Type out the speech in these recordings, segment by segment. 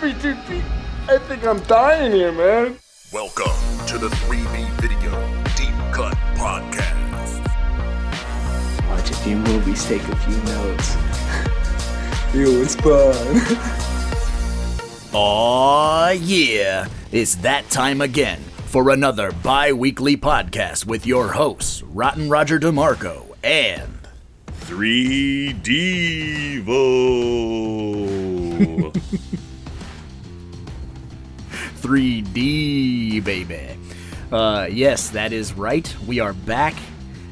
happy to be. I think I'm dying here, man. Welcome to the 3B Video Deep Cut Podcast. Watch a few movies, take a few notes. It was fun. Aw, yeah. It's that time again for another bi-weekly podcast with your hosts, Rotten Roger DeMarco and 3Devo. 3D, baby. Yes, that is right. We are back.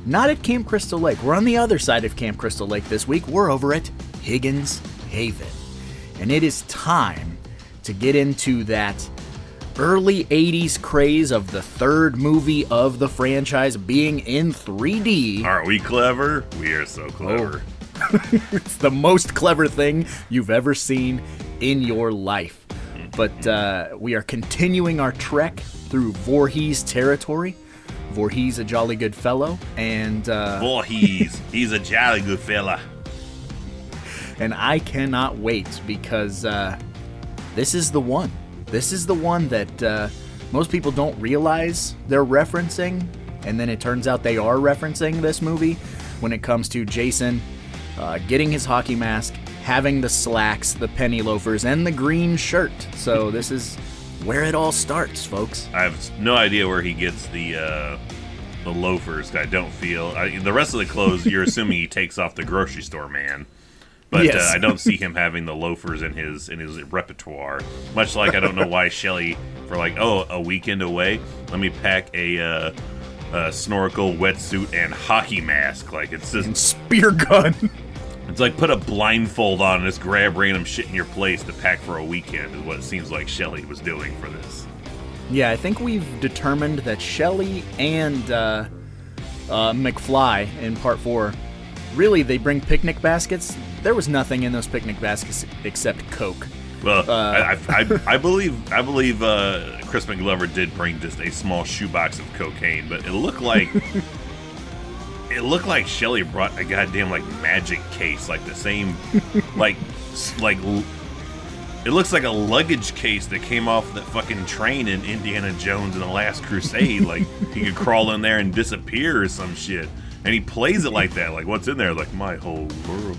Not at Camp Crystal Lake. We're on the other side of Camp Crystal Lake this week. We're over at Higgins Haven. And it is time to get into that early 80s craze of the third movie of the franchise being in 3D. Aren't we clever? We are so clever. It's the most clever thing you've ever seen in your life. But we are continuing our trek through Voorhees territory. Voorhees, a jolly good fellow, and Voorhees, he's a jolly good fella. And I cannot wait because this is the one. This is the one that most people don't realize they're referencing, and then it turns out they are referencing this movie when it comes to Jason getting his hockey mask, having the slacks, the penny loafers, and the green shirt. So this is where it all starts, folks. I have no idea where he gets the loafers. I don't feel the rest of the clothes. You're assuming he takes off the grocery store man, but Yes. I don't see him having the loafers in his repertoire. Much like I don't know why Shelley, for like a weekend away, let me pack a snorkel, wetsuit, and hockey mask. Like it's just And spear gun. It's like put a blindfold on and just grab random shit in your place to pack for a weekend is what it seems like Shelley was doing for this. Yeah, I think we've determined that Shelley and McFly in Part 4, really, they bring picnic baskets. There was nothing in those picnic baskets except Coke. Well, I believe Chris McGlover did bring just a small shoebox of cocaine, but it looked like Shelley brought a goddamn like magic case, like the same like it looks like a luggage case that came off that fucking train in Indiana Jones and the Last Crusade. Like he could crawl in there and disappear or some shit. And he plays it like that, like what's in there? Like my whole world.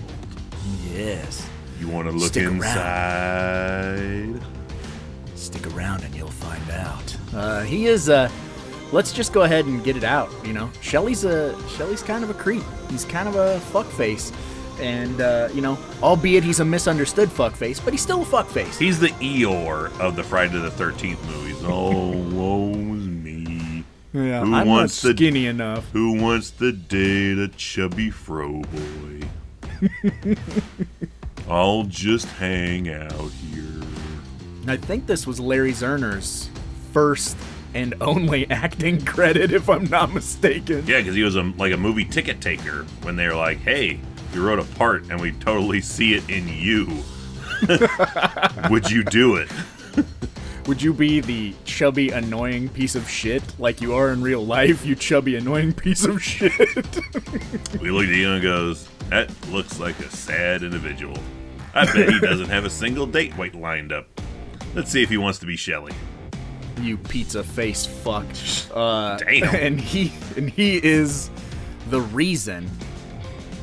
Yes. You want to look Stick inside? Stick around and you'll find out. He is let's just go ahead and get it out, you know. Shelley's kind of a creep. He's kind of a fuckface. And albeit he's a misunderstood fuckface, but he's still a fuckface. He's the Eeyore of the Friday the 13th movies. Oh, woe's me. Yeah, Who I'm wants not skinny enough. Who wants to date a chubby fro boy? I'll just hang out here. I think this was Larry Zerner's first and only acting credit, if I'm not mistaken. Yeah, because he was a movie ticket taker when they were like, hey, you wrote a part and we totally see it in you. Would you do it? Would you be the chubby, annoying piece of shit like you are in real life, you chubby, annoying piece of shit? We looked at you and goes, that looks like a sad individual. I bet he doesn't have a single date lined up. Let's see if he wants to be Shelley. You pizza face fuck. Damn. And he is the reason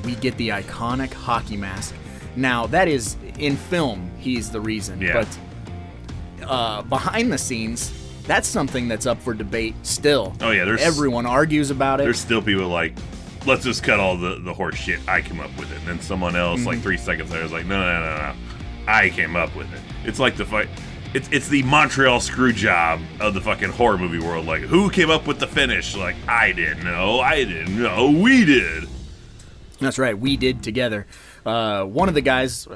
we get the iconic hockey mask. Now, that is, in film, he's the reason. Yeah. But behind the scenes, that's something that's up for debate still. Oh, yeah. Everyone argues about it. There's still people like, let's just cut all the horse shit. I came up with it. And then someone else, like 3 seconds later, is like, no. I came up with it. It's like the fight. It's the Montreal screw job of the fucking horror movie world. Like, who came up with the finish? Like, I didn't know. I didn't know. We did. That's right. We did together. One of the guys,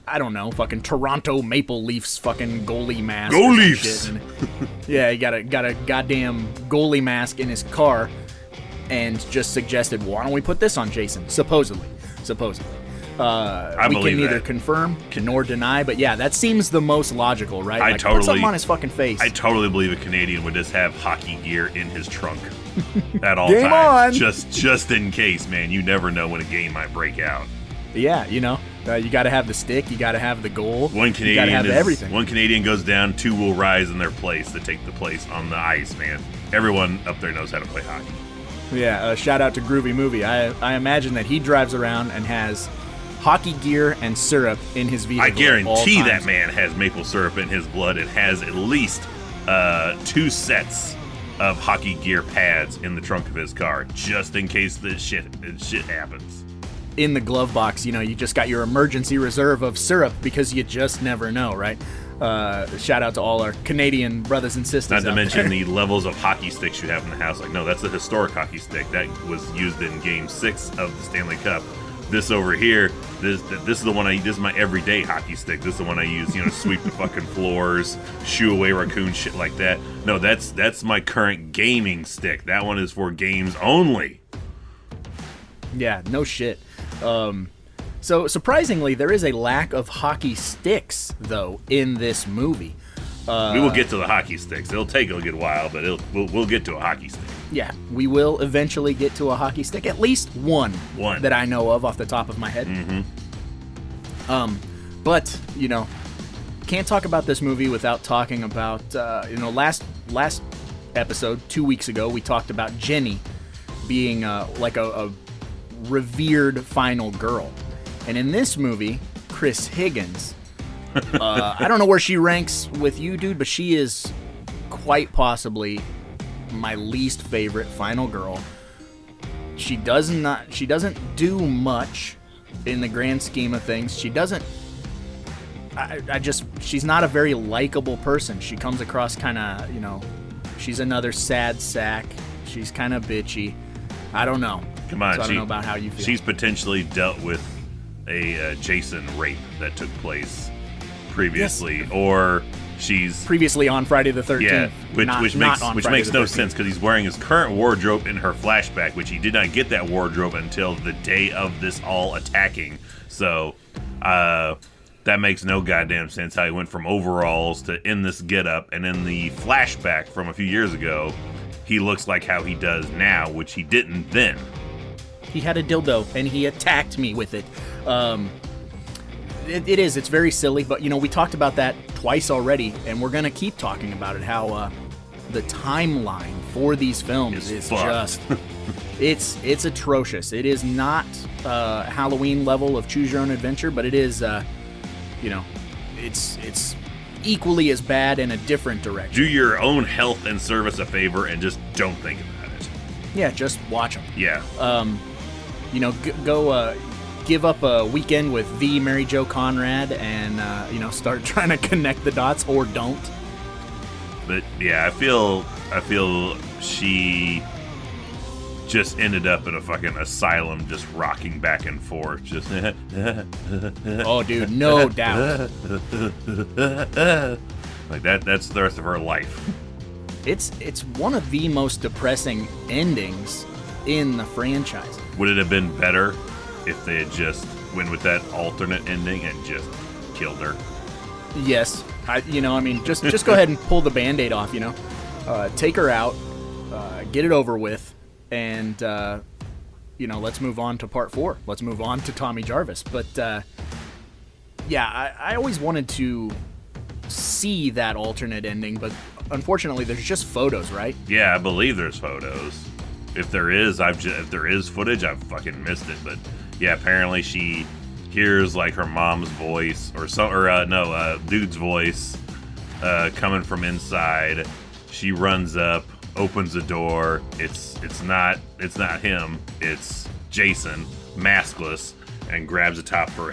I don't know, fucking Toronto Maple Leafs fucking goalie mask. Go or some Leafs! shit. And, yeah, he got a goddamn goalie mask in his car and just suggested, why don't we put this on Jason? Supposedly. I we believe can neither that. confirm nor deny, but yeah, that seems the most logical, right? I Put totally- something on his fucking face. I totally believe a Canadian would just have hockey gear in his trunk at all Game times. on! Just in case, man. You never know when a game might break out. Yeah, you know. You got to have the stick. You got to have the goal. One you Canadian got to have everything. One Canadian goes down, 2 will rise in their place to take the place on the ice, man. Everyone up there knows how to play hockey. Yeah, shout out to Groovy Movie. I imagine that he drives around and has hockey gear and syrup in his vehicle. I guarantee at all that times. man has maple syrup in his blood. It has at least 2 sets of hockey gear pads in the trunk of his car, just in case this shit happens. In the glove box, you just got your emergency reserve of syrup because you just never know, right? Shout out to all our Canadian brothers and sisters. Not to out mention there. the levels of hockey sticks you have in the house. Like, no, that's a historic hockey stick that was used in Game 6 of the Stanley Cup. This over here, this is the one I use. This is my everyday hockey stick. This is the one I use, sweep the fucking floors, shoo away raccoons, shit like that. No, that's my current gaming stick. That one is for games only. Yeah, no shit. So surprisingly, there is a lack of hockey sticks though in this movie. We will get to the hockey sticks. It'll take a good while, but we'll get to a hockey stick. Yeah, we will eventually get to a hockey stick. At least one that I know of off the top of my head. Mm-hmm. But can't talk about this movie without talking about last episode 2 weeks ago we talked about Jenny being like a revered final girl, and in this movie, Chris Higgins. I don't know where she ranks with you, dude, but she is quite possibly my least favorite final girl. She doesn't do much in the grand scheme of things. She doesn't. She's not a very likable person. She comes across kind of, she's another sad sack. She's kind of bitchy. I don't know. Come on, so I don't know about how you feel. She's potentially dealt with a Jason rape that took place previously, yes. Or she's previously on Friday the 13th. Yeah, which makes no 13th. sense because he's wearing his current wardrobe in her flashback, which he did not get that wardrobe until the day of this all attacking. So that makes no goddamn sense how he went from overalls to in this getup, and in the flashback from a few years ago, he looks like how he does now, which he didn't then. He had a dildo and he attacked me with it. It's very silly, but we talked about that twice already, and we're gonna keep talking about it. How the timeline for these films is just it's atrocious. It is not Halloween level of choose your own adventure, but it is it's equally as bad in a different direction. Do your own health and service a favor and just don't think about it. Yeah, just watch them. Yeah. Go give up a weekend with the Mary Jo Conrad and start trying to connect the dots, or don't. But yeah, I feel she just ended up in a fucking asylum, just rocking back and forth, just oh dude, no doubt. Like that's the rest of her life. It's one of the most depressing endings in the franchise. Would it have been better if they had just went with that alternate ending and just killed her? Yes. Just go ahead and pull the Band-Aid off, take her out, get it over with, and let's move on to part 4. Let's move on to Tommy Jarvis. But I always wanted to see that alternate ending, but unfortunately there's just photos, right? Yeah, I believe there's photos. If there is footage, I've fucking missed it. But yeah, apparently she hears like her mom's voice dude's voice coming from inside. She runs up, opens the door. It's not him. It's Jason, maskless, and grabs the top of her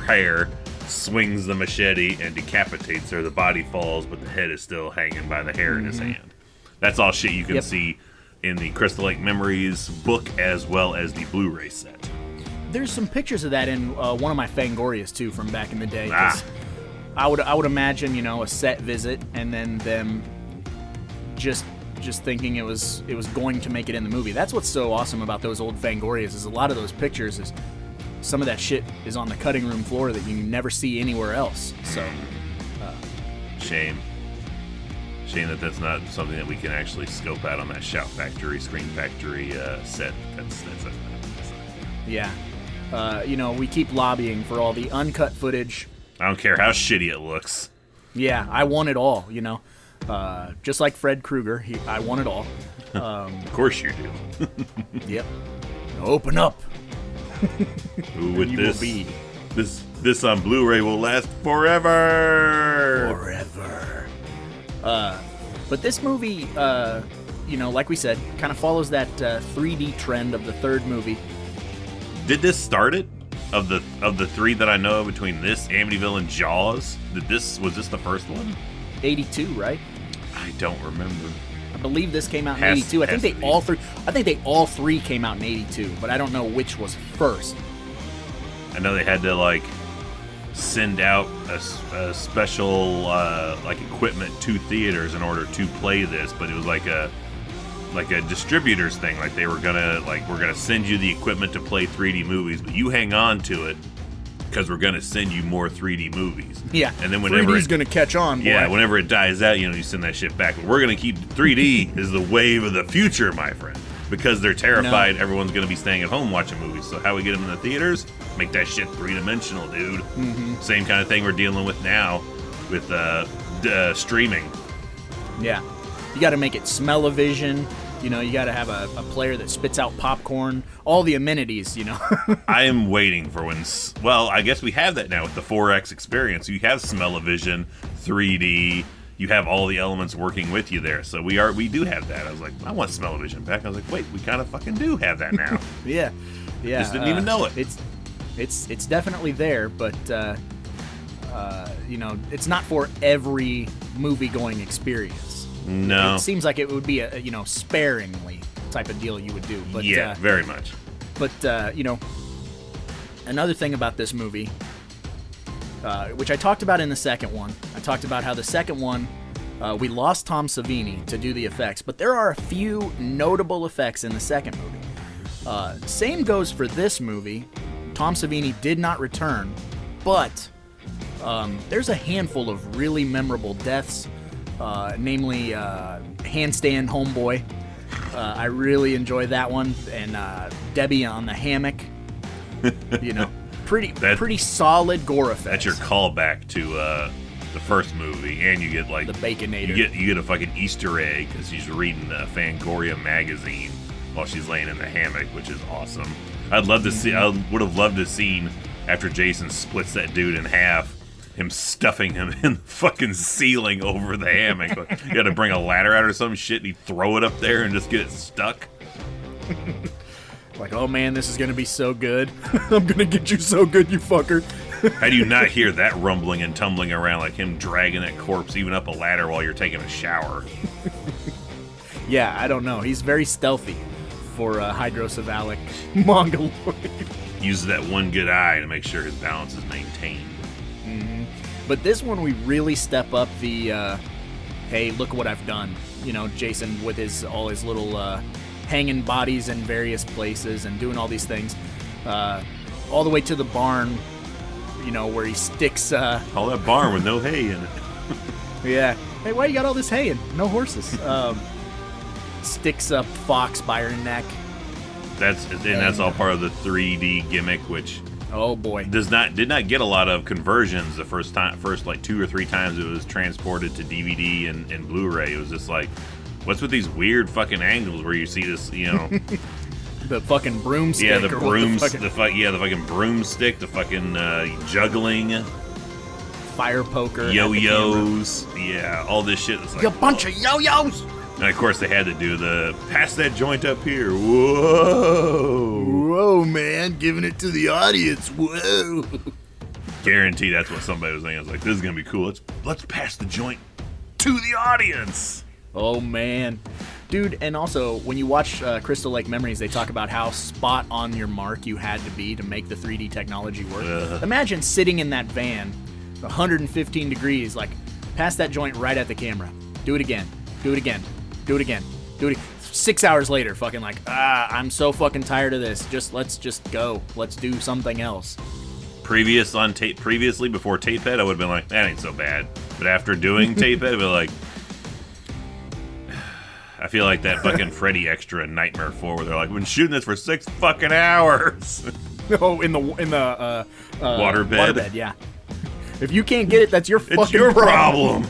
hair, swings the machete, and decapitates her. The body falls, but the head is still hanging by the hair in his hand. That's all shit you can see in the Crystal Lake Memories book, as well as the Blu-ray set. There's some pictures of that in one of my Fangorias too, from back in the day. I would imagine a set visit, and then them just thinking it was going to make it in the movie. That's what's so awesome about those old Fangorias, is a lot of those pictures is some of that shit is on the cutting room floor that you never see anywhere else. So shame that that's not something that we can actually scope out on that Shout Factory, Screen Factory set. That's yeah. We keep lobbying for all the uncut footage. I don't care how shitty it looks. Yeah, I want it all, Just like Fred Krueger, I want it all. Of course you do. Yep. Open up. Ooh, with You this, will be. this on Blu-ray will last forever. Forever. But this movie, like we said, kind of follows that 3D trend of the third movie. Did this start it? Of the three that I know of between this, Amityville, and Jaws, was this the first one? 82, right? I don't remember. I believe this came out in Has- 82. I has think to they be. all three came out in 82, but I don't know which was first. I know they had to send out a special equipment to theaters in order to play this, but it was like a distributors thing. Like they were gonna we're gonna send you the equipment to play 3D movies, but you hang on to it because we're gonna send you more 3D movies. Yeah, and then whenever 3D's gonna catch on. Boy. Yeah, whenever it dies out, you send that shit back. But we're gonna keep 3D is the wave of the future, my friend, because they're terrified everyone's gonna be staying at home watching movies. So how we get them in the theaters? Make that shit 3-dimensional, dude. Mm-hmm. Same kind of thing we're dealing with now with streaming. Yeah. You got to make it smell-o-vision. You got to have a player that spits out popcorn. All the amenities, I am waiting for when... Well, I guess we have that now with the 4X experience. You have smell-o-vision, 3D. You have all the elements working with you there. So we do have that. I was like, I want smell-o-vision back. I was like, wait, we kind of fucking do have that now. Yeah. Just didn't even know it. It's definitely there, but it's not for every movie-going experience. No. It seems like it would be a sparingly type of deal you would do. But yeah, very much. But another thing about this movie, which I talked about in the second one, I talked about how the second one we lost Tom Savini to do the effects, but there are a few notable effects in the second movie. Same goes for this movie. Tom Savini did not return, but there's a handful of really memorable deaths. Namely Handstand Homeboy. I really enjoy that one, and Debbie on the hammock. Pretty solid gore effects. That's your callback to the first movie, and you get the Baconator. You get a fucking Easter egg because she's reading Fangoria magazine while she's laying in the hammock, which is awesome. I'd love to see. I would have loved to have seen after Jason splits that dude in half. Him stuffing him in the fucking ceiling over the hammock. You got to bring a ladder out or some shit and he'd throw it up there and just get it stuck. Like, oh man, this is going to be so good. I'm going to get you so good, you fucker. How do you not hear that rumbling and tumbling around like him dragging that corpse even up a ladder while you're taking a shower? Yeah, I don't know. He's very stealthy for a hydrocephalic mongoloid. Uses that one good eye to make sure his balance is maintained. But this one, we really step up the, hey, look what I've done. Jason with all his little hanging bodies in various places and doing all these things. All the way to the barn, where he sticks... All that barn with no hay in it. Yeah. Hey, why you got all this hay and no horses? Sticks up Fox by her neck. That's all part of the 3D gimmick, which... Oh boy. Did not get a lot of conversions the first 2 or 3 times it was transported to DVD and Blu-ray. It was just like, what's with these weird fucking angles where you see this, the fucking broomstick. Yeah, the fucking broomstick, the fucking juggling, fire poker, yo-yos, yeah, all this shit. It's like, you bunch of yo-yos. And of course, they had to do the pass that joint up here. Whoa, man, giving it to the audience. Whoa. Guarantee that's what somebody was thinking. I was like, this is gonna be cool. Let's pass the joint to the audience. Oh man, dude. And also, when you watch Crystal Lake Memories, they talk about how spot on your mark you had to be to make the 3D technology work. Imagine sitting in that van, 115 degrees, like pass that joint right at the camera. Do it again. Do it again. Do it again. Do it. 6 hours later, fucking like, I'm so fucking tired of this. Let's just go. Let's do something else. Previously, before Tapehead, I would have been like, that ain't so bad. But after doing Tapehead, I'd be like, I feel like that fucking Freddy extra in Nightmare 4 where they're like, we've been shooting this for 6 fucking hours. Oh, in the Waterbed? Waterbed, yeah. If you can't get it, that's your fucking It's your problem.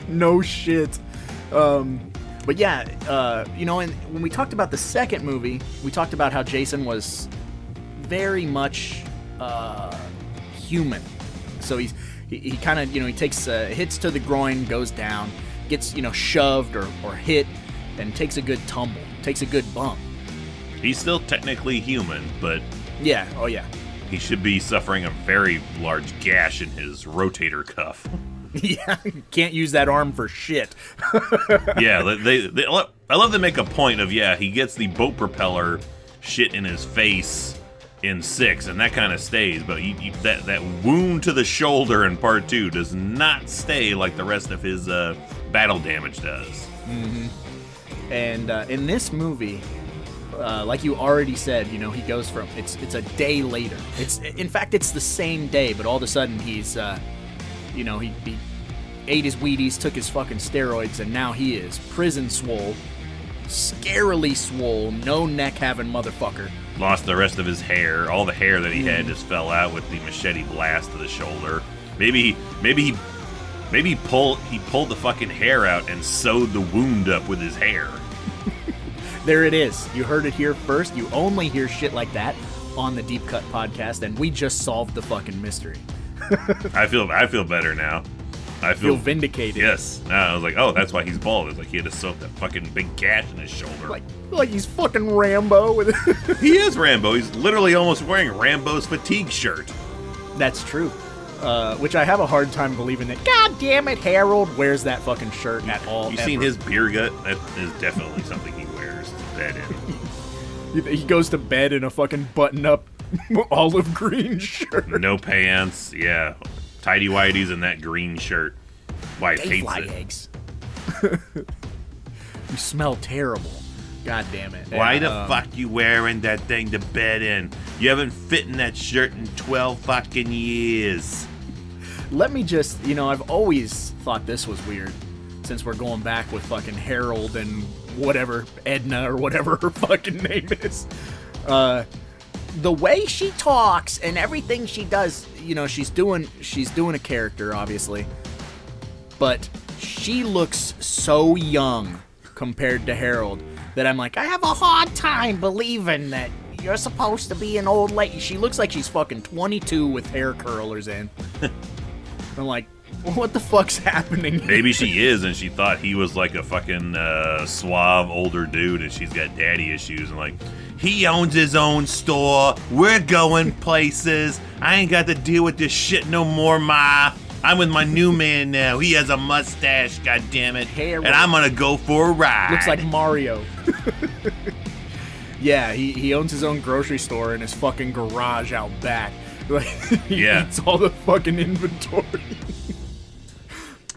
No shit. But yeah, you know, and when we talked about the second movie, we talked about how Jason was very much human. So he kind of, you know, he takes hits to the groin, goes down, gets, you know, shoved or hit, and takes a good tumble, takes a good bump. He's still technically human, but Yeah, oh yeah. he should be suffering a very large gash in his rotator cuff. Yeah, can't use that arm for shit. Yeah, I love they make a point of, yeah, he gets the boat propeller shit in his face in 6, and that kind of stays, but that wound to the shoulder in part 2 does not stay like the rest of his battle damage does. Mm-hmm. And in this movie, like you already said, you know, he goes from it's a day later. In fact it's the same day, but all of a sudden he's you know, he ate his Wheaties, took his fucking steroids, and now he is prison swole, scarily swole, no neck having motherfucker. Lost the rest of his hair. All the hair that he had just fell out with the machete blast to the shoulder. Maybe he pulled the fucking hair out and sewed the wound up with his hair. There it is. You heard it here first. You only hear shit like that on the Deep Cut podcast, and we just solved the fucking mystery. I feel better now. I Feel vindicated. Yes. I was like, oh, that's why he's bald. It's like he had to sew up that fucking big gash in his shoulder. Like he's fucking Rambo with He is Rambo. He's literally almost wearing Rambo's fatigue shirt. That's true. Which I have a hard time believing that. God damn it, Harold wears that fucking shirt at all. You seen his beer gut? That is definitely something he wears. That in. He goes to bed in a fucking button-up olive green shirt. No pants. Yeah. Tidy whities and that green shirt. Wife They hates fly it. eggs. You smell terrible. God damn it. Why And, the fuck you wearing that thing to bed in? You haven't fit in that shirt in 12 fucking years. Let me just, you know, I've always thought this was weird, since we're going back with fucking Harold and whatever, Edna or whatever her fucking name is. The way she talks and everything she does, you know, she's doing a character, obviously, but she looks so young compared to Harold that I'm like, I have a hard time believing that you're supposed to be an old lady. She looks like she's fucking 22 with hair curlers in. I'm like, what the fuck's happening here? Maybe she is, and she thought he was like a fucking suave older dude, and she's got daddy issues, and like, he owns his own store. We're going places. I ain't got to deal with this shit no more, Ma. I'm with my new man now. He has a mustache, goddammit. Harold. And I'm gonna go for a ride. Looks like Mario. Yeah, he owns his own grocery store in his fucking garage out back. Like, he eats all the fucking inventory.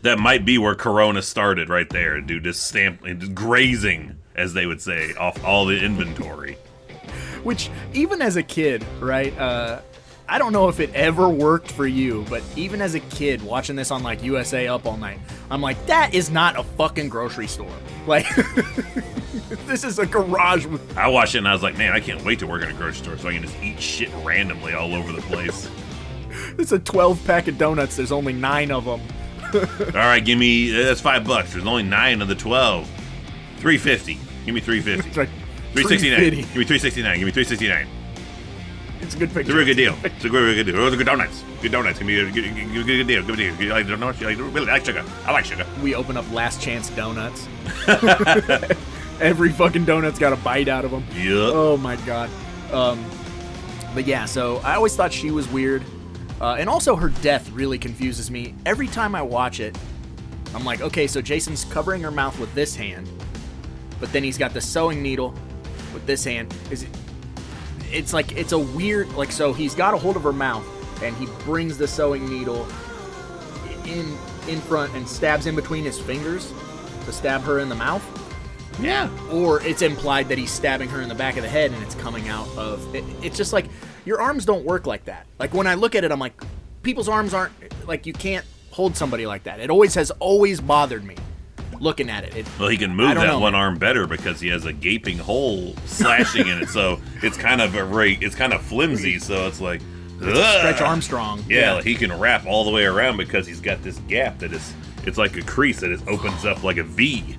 That might be where Corona started right there, dude. Just grazing, as they would say, off all the inventory. Which, even as a kid, right, I don't know if it ever worked for you, but even as a kid watching this on like USA Up All Night, I'm like, that is not a fucking grocery store. Like, this is a garage with... I watched it and I was like, man, I can't wait to work in a grocery store so I can just eat shit randomly all over the place. It's a 12-pack of donuts. There's only 9 of them. All right, give me... That's $5. There's only 9 of the 12. $3.50. Give me $3.50. It's like $3.69. $3.50. Give me $3.69. Give me $3.69. It's a good picture. It's a real good deal. It's a real good deal. Those are good donuts. Good donuts. Give me a good deal. Good deal. You like donuts? You really like sugar? I like sugar. We open up Last Chance Donuts. Every fucking donut's got a bite out of them. Yep. Oh my god. But yeah, so I always thought she was weird. And also her death really confuses me. Every time I watch it, I'm like, okay, so Jason's covering her mouth with this hand, but then he's got the sewing needle with this hand. It's like, it's a weird, like, so he's got a hold of her mouth, and he brings the sewing needle in front and stabs in between his fingers to stab her in the mouth. Yeah. Or it's implied that he's stabbing her in the back of the head and it's coming out of... It's just like, your arms don't work like that. Like, when I look at it, I'm like, people's arms aren't... Like, you can't hold somebody like that. It always has bothered me. looking at it. Well, he can move one arm better because he has a gaping hole slashing in it, so it's kind of flimsy. So it's like Stretch Armstrong. Yeah, like he can wrap all the way around because he's got this gap it's like a crease that opens up like a V.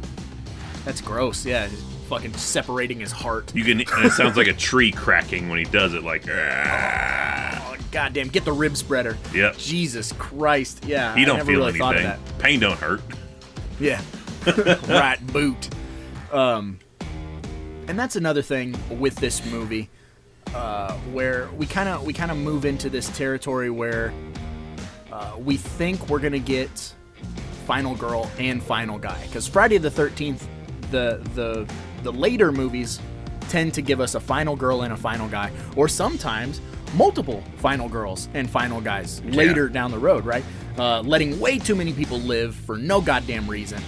That's gross. Yeah, just fucking separating his heart. And it sounds like a tree cracking when he does it. Like, oh, goddamn! Get the rib spreader. Yep. Jesus Christ. Yeah. He don't never feel really thought of anything. that. Pain don't hurt. Yeah. Right boot. And that's another thing with this movie, where we kind of move into this territory where we think we're gonna get final girl and final guy, because Friday the 13th, the later movies tend to give us a final girl and a final guy, or sometimes multiple final girls and final guys later down the road, right? Letting way too many people live for no goddamn reason.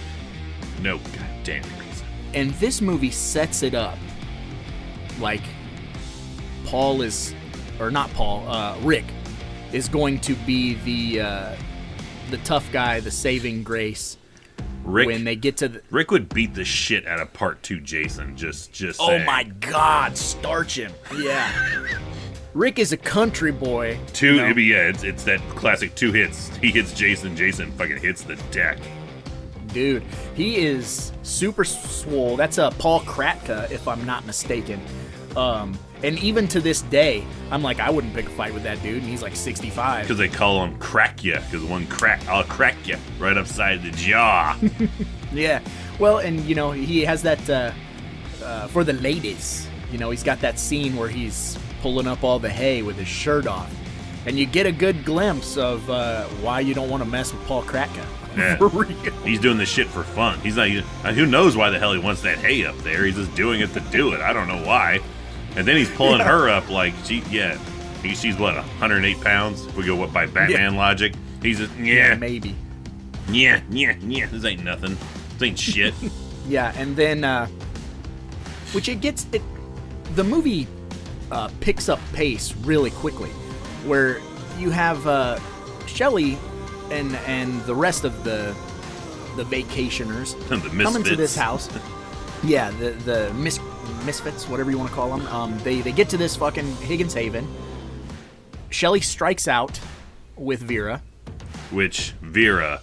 No goddamn reason. And this movie sets it up like Rick is going to be the tough guy, the saving grace. When they get to Rick would beat the shit out of Part 2 Jason. Just oh saying. my God, starch him. Yeah. Rick is a country boy. It's that classic 2 hits. He hits Jason fucking hits the deck. Dude, he is super swole. That's Paul Kratka, if I'm not mistaken. And even to this day, I'm like, I wouldn't pick a fight with that dude, and he's like 65. Because they call him Crack Ya, because I'll crack ya right upside the jaw. Yeah. Well, and, he has that, for the ladies, he's got that scene where he's pulling up all the hay with his shirt off. And you get a good glimpse of why you don't want to mess with Paul Kratka. Yeah. For real. He's doing this shit for fun. He's not. Who knows why the hell he wants that hay up there? He's just doing it to do it. I don't know why. And then he's pulling her up like she's what, 108 pounds? If we go by Batman logic. He's just maybe. Yeah. This ain't nothing. This ain't shit. Yeah, and then the movie picks up pace really quickly, where you have Shelley and the rest of the vacationers coming to this house. Yeah, the misfits, whatever you want to call them. They get to this fucking Higgins Haven. Shelley strikes out with Vera. Which Vera,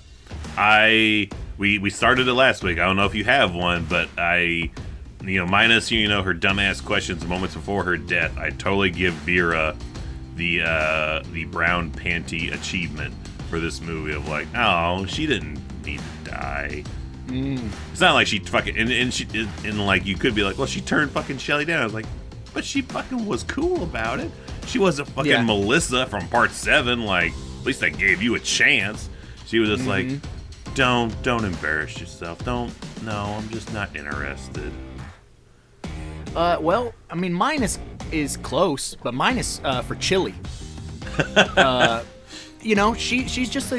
we started it last week. I don't know if you have one, but minus her dumbass questions moments before her death, I totally give Vera the brown panty achievement for this movie of like, oh, she didn't need to die. It's not like she fucking and like you could be like, well, she turned fucking Shelley down. I was like, but she fucking was cool about it. She wasn't fucking Melissa from Part 7. Like, at least I gave you a chance. She was just like, don't embarrass yourself. I'm just not interested. Well, I mean, mine is close, but mine is for Chili. She's just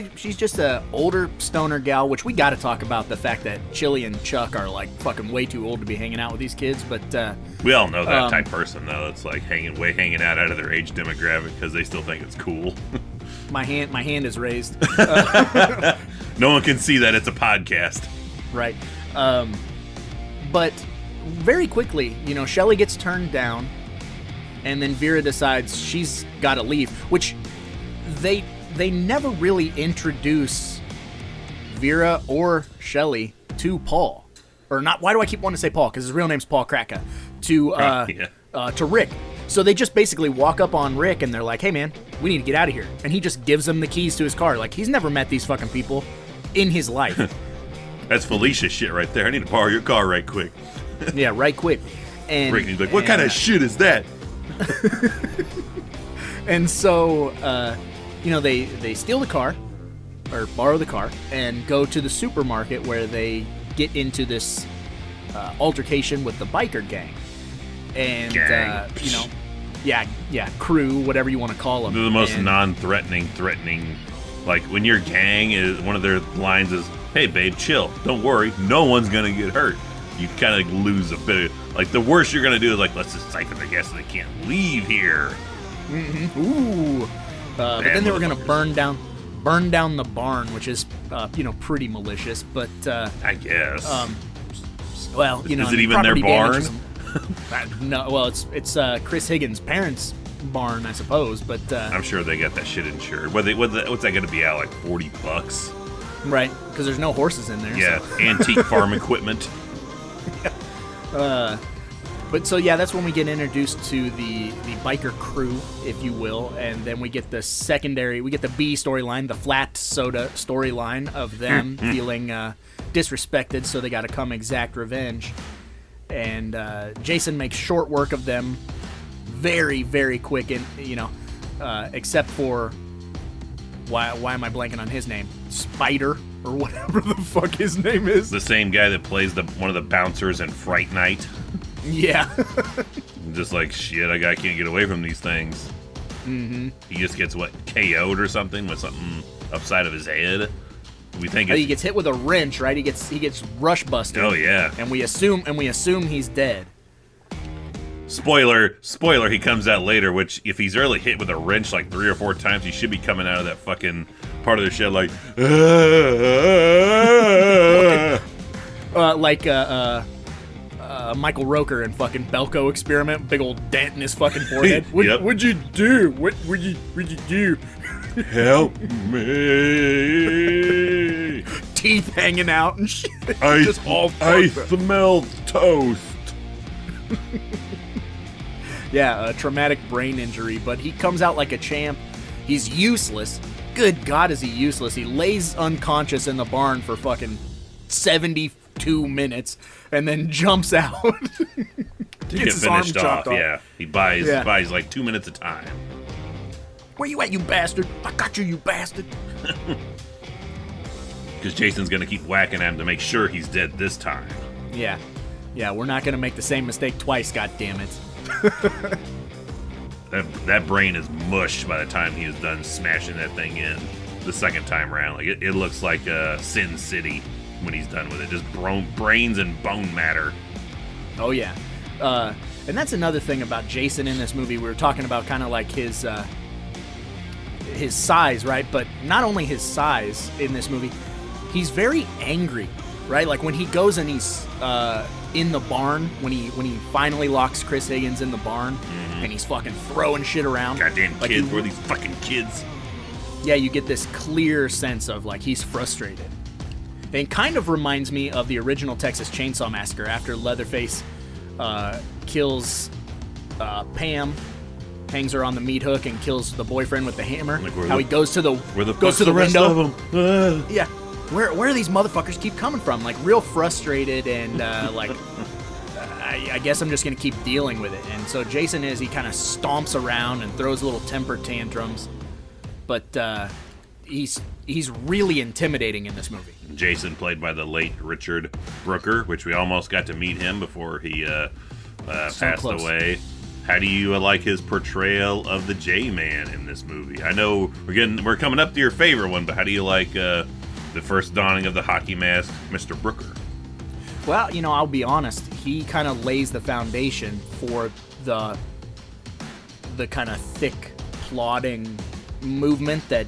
a older stoner gal, which we got to talk about the fact that Chili and Chuck are like fucking way too old to be hanging out with these kids. But we all know that type of person though. That's like hanging out of their age demographic because they still think it's cool. My hand is raised. No one can see that. It's a podcast, right? But very quickly, Shelley gets turned down, and then Vera decides she's got to leave, which they never really introduce Vera or Shelley to Paul. Or not, why do I keep wanting to say Paul? Because his real name's Paul Kratka. To Rick. So they just basically walk up on Rick and they're like, hey man, we need to get out of here. And he just gives them the keys to his car. Like, he's never met these fucking people in his life. That's Felicia shit right there. I need to borrow your car right quick. Yeah, right quick. And Rick, he's like, what kind of shit is that? And so, they steal the car, or borrow the car, and go to the supermarket where they get into this altercation with the biker gang. And, crew, whatever you want to call them. They're the most non-threatening, like, when your gang is, one of their lines is, hey babe, chill, don't worry, no one's gonna get hurt. You kind of lose a bit of, like, the worst you're gonna do is like, let's just siphon the gas so they can't leave here. Mm-hmm. Ooh. But then they were gonna burn down burn down the barn, which is pretty malicious. But I guess. Well, is it even their barn? No, well, it's Chris Higgins' parents' barn, I suppose. But I'm sure they got that shit insured. What's that going to be at? Like $40? Right, because there's no horses in there. Yeah, so. antique farm equipment. But so yeah, that's when we get introduced to the biker crew, if you will, and then we get the B storyline, the flat soda storyline of them feeling disrespected, so they got to come exact revenge. And Jason makes short work of them, very, very quick, and except for why am I blanking on his name? Spider or whatever the fuck his name is. The same guy that plays one of the bouncers in Fright Night. Yeah. Just like, shit, I can't get away from these things. Mm-hmm. He just gets, KO'd or something with something upside of his head? We think he gets hit with a wrench, right? He gets rush busted. Oh, yeah. And we assume he's dead. Spoiler, he comes out later, which, if he's early hit with a wrench like 3 or 4 times, he should be coming out of that fucking part of the shed like... Michael Roker in fucking Belko Experiment, big old dent in his fucking forehead. What'd you do? What would you do? Help me! Teeth hanging out and shit. I fucked up. smell toast. Yeah, a traumatic brain injury, but he comes out like a champ. He's useless. Good God, is he useless? He lays unconscious in the barn for fucking 72 minutes and then jumps out. To get finished off, yeah. He buys like 2 minutes of time. Where you at, you bastard? I got you, you bastard. Because Jason's going to keep whacking at him to make sure he's dead this time. Yeah. Yeah, we're not going to make the same mistake twice, goddammit. That brain is mush by the time he is done smashing that thing in the second time around. Like it looks like Sin City when he's done with it. Just brains and bone matter. Oh, yeah. And that's another thing about Jason in this movie. We were talking about kind of like his size, right? But not only his size in this movie, he's very angry, right? Like when he goes and he's in the barn, when he finally locks Chris Higgins in the barn, and he's fucking throwing shit around. Goddamn like kids, where are these fucking kids? Yeah, you get this clear sense of like he's frustrated. It kind of reminds me of the original Texas Chainsaw Massacre after Leatherface kills Pam, hangs her on the meat hook, and kills the boyfriend with the hammer. Like how he goes to the window. Yeah, where are these motherfuckers keep coming from? Like real frustrated and like I guess I'm just gonna keep dealing with it. And so Jason he kind of stomps around and throws little temper tantrums, but he's really intimidating in this movie. Jason, played by the late Richard Brooker, which we almost got to meet him before he passed away. How do you like his portrayal of the J-Man in this movie? I know we're coming up to your favorite one, but how do you like the first donning of the hockey mask, Mr. Brooker? Well, I'll be honest. He kind of lays the foundation for the kind of thick, plodding movement that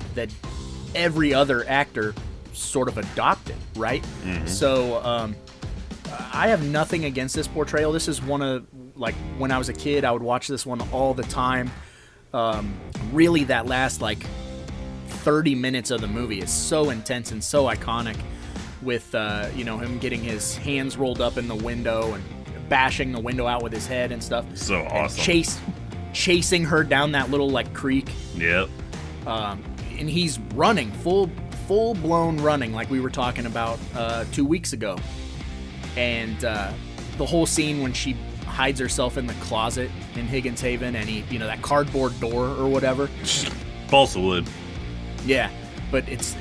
every other actor sort of adopted, right? Mm-hmm. So I have nothing against this portrayal. This is one of, like, when I was a kid, I would watch this one all the time. Really, that last, 30 minutes of the movie is so intense and so iconic with, him getting his hands rolled up in the window and bashing the window out with his head and stuff. So awesome. And chasing her down that little, creek. Yep. And he's running, full-blown running, like we were talking about 2 weeks ago. And the whole scene when she hides herself in the closet in Higgins Haven and he, that cardboard door or whatever. Balsa wood. Yeah, but it's,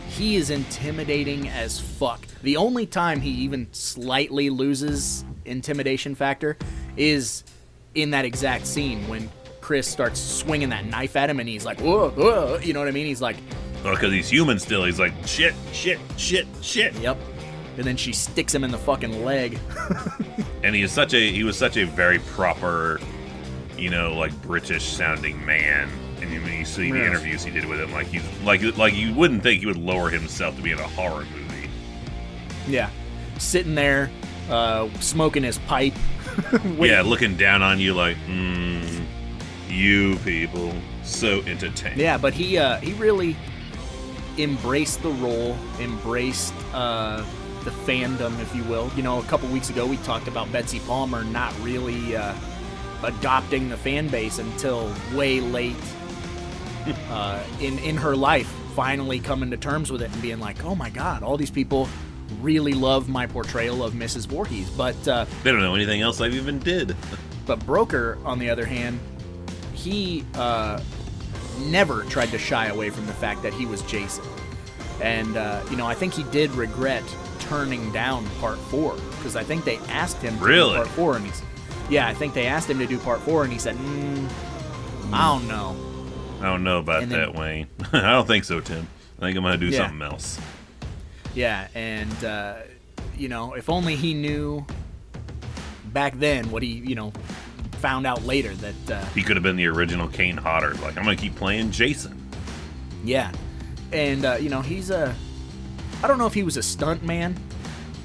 he is intimidating as fuck. The only time he even slightly loses intimidation factor is in that exact scene when Chris starts swinging that knife at him and he's like, whoa, whoa, you know what I mean? He's like... Oh, because he's human still. He's like, shit. Yep. And then she sticks him in the fucking leg. And he was such a very proper, British sounding man And you see the interviews he did with him, like he's like you wouldn't think he would lower himself to be in a horror movie. Yeah, sitting there, smoking his pipe. Yeah, looking down on you like, you people, so entertaining. Yeah, but he really embraced the role, embraced the fandom, if you will. You know, a couple weeks ago we talked about Betsy Palmer not really adopting the fan base until way late in her life, finally coming to terms with it and being like, oh my God, all these people really love my portrayal of Mrs. Voorhees. But they don't know anything else I've even did. But Broker, on the other hand, he never tried to shy away from the fact that he was Jason. And, I think he did regret turning down part 4, because I think they asked him to do part 4, and I think they asked him to do part 4, and he said, I don't know. I don't know about that, Wayne. I don't think so, Tim. I think I'm going to do something else. Yeah, and, if only he knew back then what he, found out later that... he could have been the original Kane Hodder. Like, I'm going to keep playing Jason. Yeah. And, he's a... I don't know if he was a stunt man,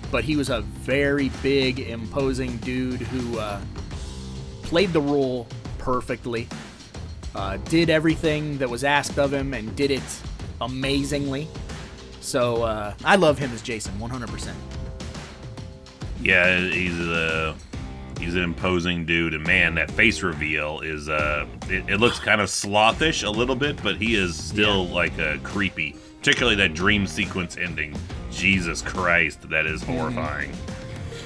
but he was a very big, imposing dude who played the role perfectly, did everything that was asked of him, and did it amazingly. So, I love him as Jason, 100%. Yeah, he's an imposing dude, and man, that face reveal is it looks kind of slothish a little bit, but he is still like creepy. Particularly that dream sequence ending. Jesus Christ, that is horrifying.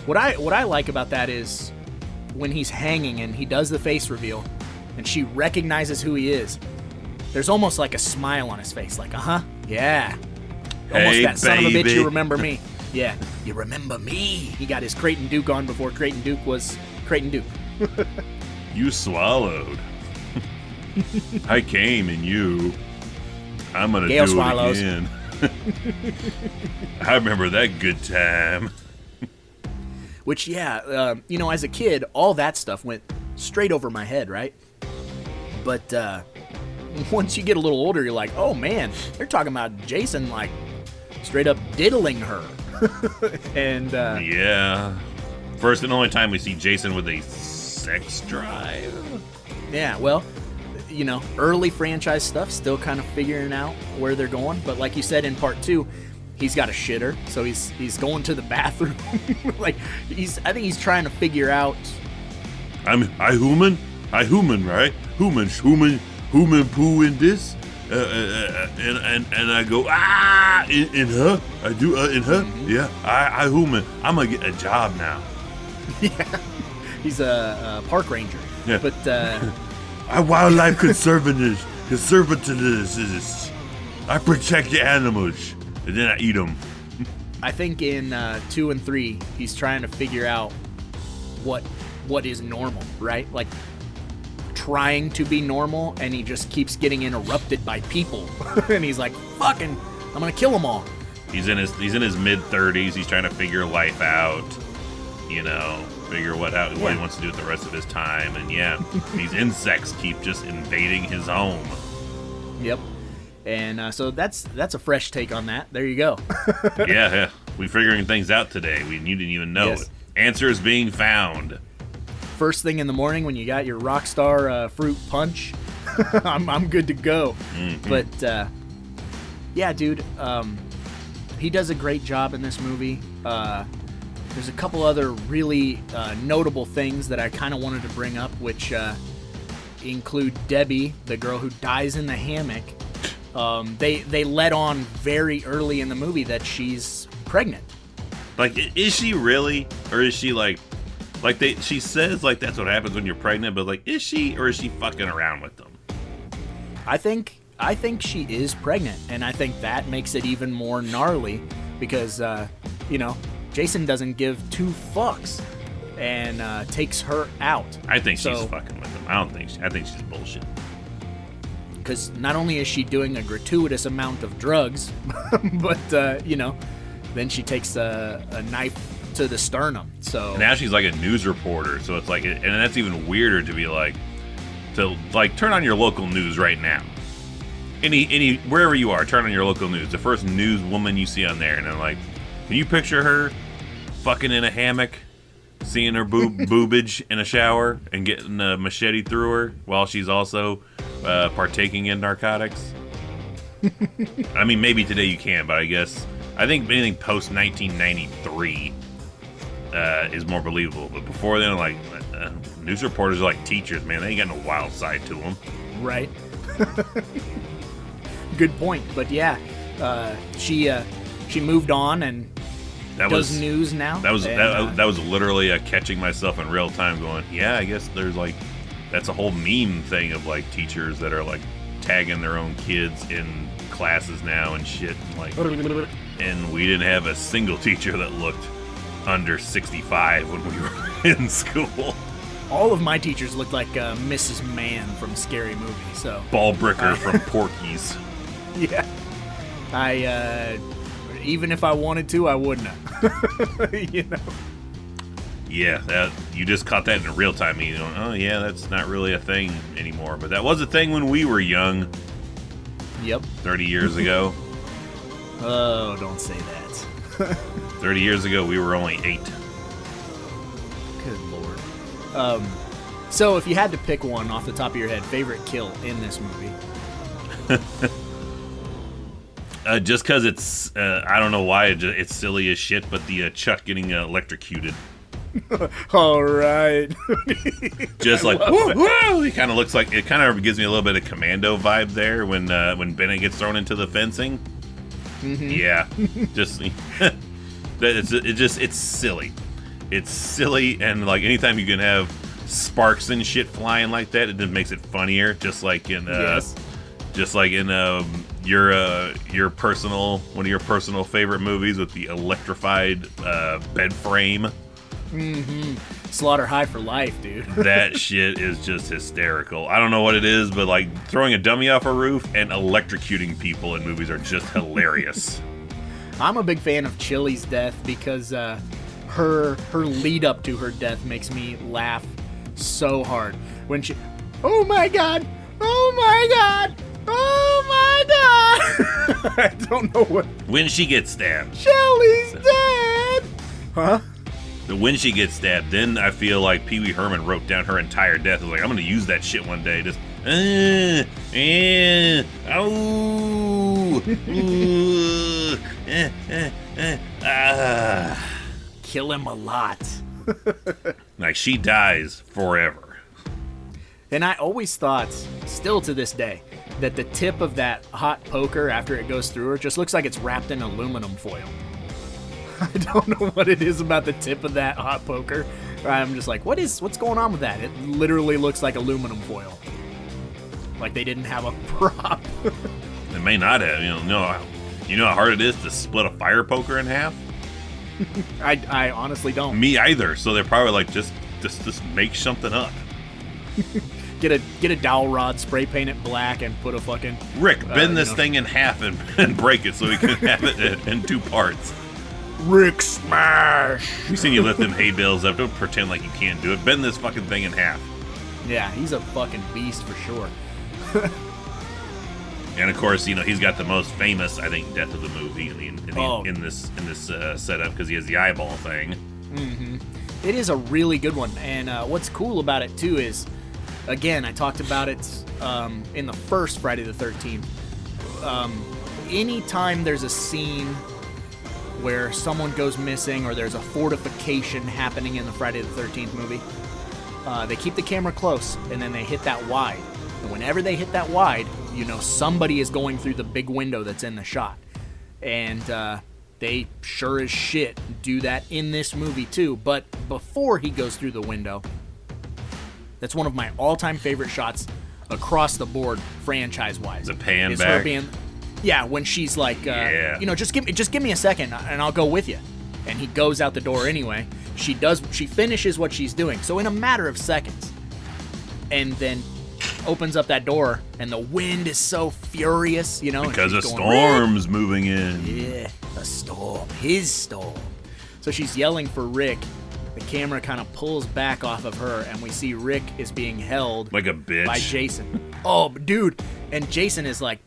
What I like about that is when he's hanging and he does the face reveal, and she recognizes who he is. There's almost like a smile on his face, like yeah. Almost that son of a bitch, you remember me. Yeah, you remember me. He got his Creighton Duke on before Creighton Duke was Creighton Duke. You swallowed. I came and you. I'm going to do Swallows. it again. I remember that good time. Which, as a kid, all that stuff went straight over my head, right? But once you get a little older, you're like, oh man, they're talking about Jason, like, straight up diddling her. And yeah, first and only time we see Jason with a sex drive. Yeah, well, early franchise stuff, still kind of figuring out where they're going. But like you said, in part 2, he's got a shitter, so he's going to the bathroom. Like I think he's trying to figure out. I human, right? Human poo in this. And I go in her. I do in her. Mm-hmm. Yeah, I human. I'm gonna get a job now. Yeah, he's a park ranger. Yeah, but I wildlife conservativist. I protect the animals and then I eat them. I think in 2 and 3, he's trying to figure out what is normal, right? Like, trying to be normal, and he just keeps getting interrupted by people. And he's like, fucking, I'm gonna kill them all. He's in his mid-30s. He's trying to figure life out, figure what he wants to do with the rest of his time. And these insects keep just invading his home. Yep. And so that's a fresh take on that. There you go. Yeah. We figuring things out today. You didn't even know it. Answers being found. First thing in the morning when you got your Rockstar fruit punch, I'm good to go. Mm-hmm. But dude, he does a great job in this movie. There's a couple other really notable things that I kind of wanted to bring up, which include Debbie, the girl who dies in the hammock. They let on very early in the movie that she's pregnant. Like, is she really, or is she like? She says, like, that's what happens when you're pregnant, but, like, is she, or is she fucking around with them? I think she is pregnant, and I think that makes it even more gnarly, because, Jason doesn't give 2 fucks, and takes her out. I think she's fucking with him. I think she's bullshit. Because not only is she doing a gratuitous amount of drugs, but, then she takes a knife to the sternum. So and now she's like a news reporter, so it's like, and that's even weirder to be like, to like turn on your local news right now. Any wherever you are, turn on your local news. The first news woman you see on there, and then like, can you picture her fucking in a hammock, seeing her boobage in a shower, and getting a machete through her while she's also partaking in narcotics? I mean, maybe today you can, but I think anything post 1993 is more believable. But before then, like news reporters are like teachers, man. They ain't got no wild side to them. Right. Good point. But yeah, she moved on and does news now. That was literally catching myself in real time, going, yeah, I guess there's like that's a whole meme thing of like teachers that are like tagging their own kids in classes now and shit. Like, and we didn't have a single teacher that looked under 65 when we were in school. All of my teachers looked like Mrs. Mann from Scary Movie. So Ballbricker from Porky's. Yeah, I even if I wanted to, I wouldn't have. You know. Yeah, you just caught that in real time. You know, oh yeah, that's not really a thing anymore, but that was a thing when we were young. Yep. 30 years ago. Oh, don't say that. 30 years ago, we were only 8. Good lord. So if you had to pick one off the top of your head, favorite kill in this movie? Just because it's, I don't know why, it's silly as shit, but the Chuck getting electrocuted. All right. Just like, woo, woo! He kind of looks like, it kind of gives me a little bit of Commando vibe there when Bennett gets thrown into the fencing. Mm-hmm. Yeah. Just, it's silly. It's silly, and like anytime you can have sparks and shit flying like that, it just makes it funnier. Just like in yes. Just like in your personal one of your personal favorite movies with the electrified bed frame. Mm-hmm. Slaughter High for life, dude. That shit is just hysterical. I don't know what it is, but like throwing a dummy off a roof and electrocuting people in movies are just hilarious. I'm a big fan of Chili's death because her lead up to her death makes me laugh so hard. When she, oh my god, oh my god, oh my god. I don't know what. When she gets stabbed. Chili's dead. Huh? When she gets stabbed, then I feel like Pee Wee Herman wrote down her entire death. I was like, I'm gonna use that shit one day. Just, Kill him a lot. Like she dies forever. And I always thought, still to this day, that the tip of that hot poker after it goes through her just looks like it's wrapped in aluminum foil. I don't know what it is about the tip of that hot poker. I'm just like, what's going on with that? It literally looks like aluminum foil. Like they didn't have a prop. They may not have. You know how hard it is to split a fire poker in half? I honestly don't. Me either. So they're probably like, just make something up. Get a dowel rod, spray paint it black, and put a fucking... Rick, bend this thing in half and break it so we can have it in 2 parts. Rick smash! We've seen you lift them hay bales up. Don't pretend like you can't do it. Bend this fucking thing in half. Yeah, he's a fucking beast for sure. And of course, he's got the most famous, I think, death of the movie in this setup because he has the eyeball thing. Mm-hmm. It is a really good one, and what's cool about it too is, again, I talked about it in the first Friday the 13th. Anytime there's a scene where someone goes missing or there's a fortification happening in the Friday the 13th movie, they keep the camera close and then they hit that wide. And whenever they hit that wide, somebody is going through the big window that's in the shot. And they sure as shit do that in this movie too. But before he goes through the window, that's one of my all-time favorite shots across the board, franchise-wise. The pan is back. Her being, yeah, when she's like, just give me a second and I'll go with you. And he goes out the door anyway. She finishes what she's doing. So in a matter of seconds, and then opens up that door, and the wind is so furious, because a storm's moving in. Yeah, a storm, his storm. So she's yelling for Rick, The camera kind of pulls back off of her, and we see Rick is being held Like a bitch. by Jason. Oh, dude. And Jason is like,